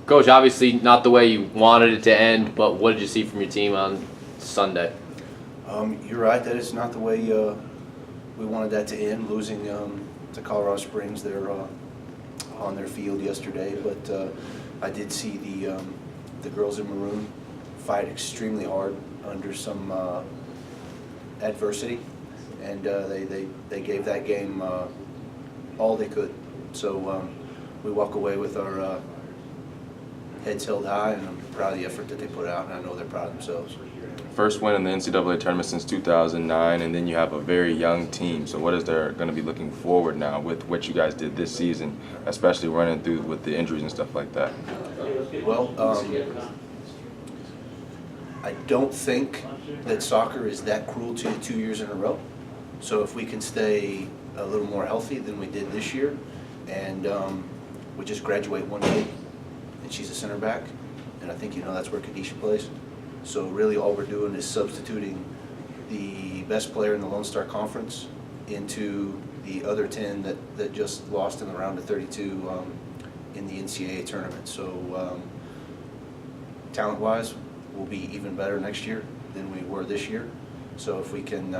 Coach, obviously not the way you wanted it to end, but what did you see from your team on Sunday? You're right, that is not the way we wanted that to end, losing to Colorado Springs there on their field yesterday. But I did see the girls in maroon fight extremely hard under some adversity, and they gave that game all they could. So we walk away with our heads held high, and I'm proud of the effort that they put out, and I know they're proud of themselves. First win in the NCAA tournament since 2009, and then you have a very young team. So what is there going to be looking forward now with what you guys did this season, especially running through with the injuries and stuff like that? Well, I don't think that soccer is that cruel to you 2 years in a row. So if we can stay a little more healthy than we did this year, and we just graduate one kid, and she's a center back, and I think that's where Kadisha plays. So really all we're doing is substituting the best player in the Lone Star Conference into the other 10 that just lost in the round of 32 in the NCAA tournament. So talent-wise, we'll be even better next year than we were this year. So if we can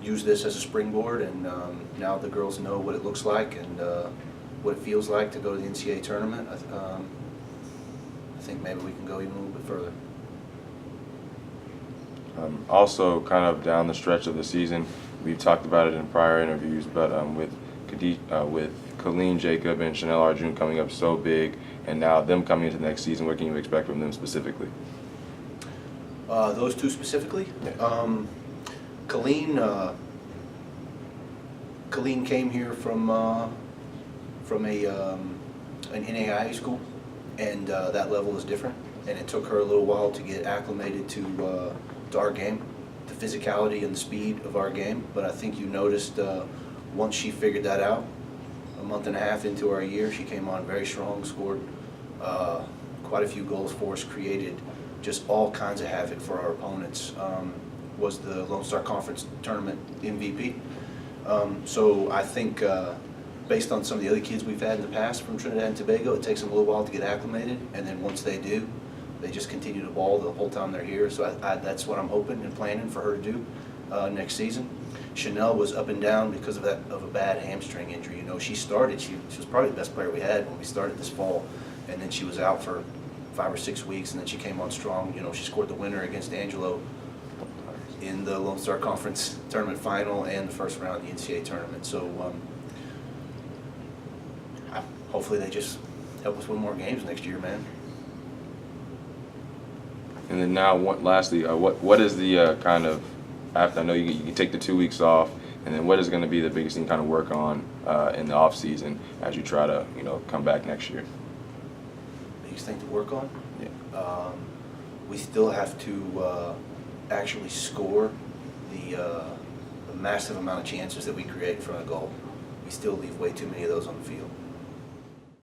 use this as a springboard, and now the girls know what it looks like and what it feels like to go to the NCAA tournament, I think maybe we can go even a little bit further. Also, kind of down the stretch of the season, we've talked about it in prior interviews, but with Colleen Jacob and Chanel Arjun coming up so big, and now them coming into the next season, what can you expect from them specifically? Those two specifically? Yeah. Colleen came here from an NAIA school, and that level is different, and it took her a little while to get acclimated to our game, the physicality and the speed of our game. But I think you noticed once she figured that out, a month and a half into our year, she came on very strong, scored quite a few goals for us, created just all kinds of havoc for our opponents, was the Lone Star Conference tournament MVP. So I think based on some of the other kids we've had in the past from Trinidad and Tobago, it takes them a little while to get acclimated, and then once they do, they just continue to ball the whole time they're here. So that's what I'm hoping and planning for her to do next season. Chanel was up and down because of a bad hamstring injury. She started, she was probably the best player we had when we started this fall, and then she was out for 5 or 6 weeks, and then she came on strong. She scored the winner against Angelo in the Lone Star Conference tournament final and the first round of the NCAA tournament. So hopefully they just help us win more games next year, man. And then now, lastly, what is the kind of, after I know you can take the 2 weeks off, and then what is going to be the biggest thing you kind of work on in the off season as you try to come back next year? Biggest thing to work on? Yeah. We still have to actually score the massive amount of chances that we create in front of goal. We still leave way too many of those on the field.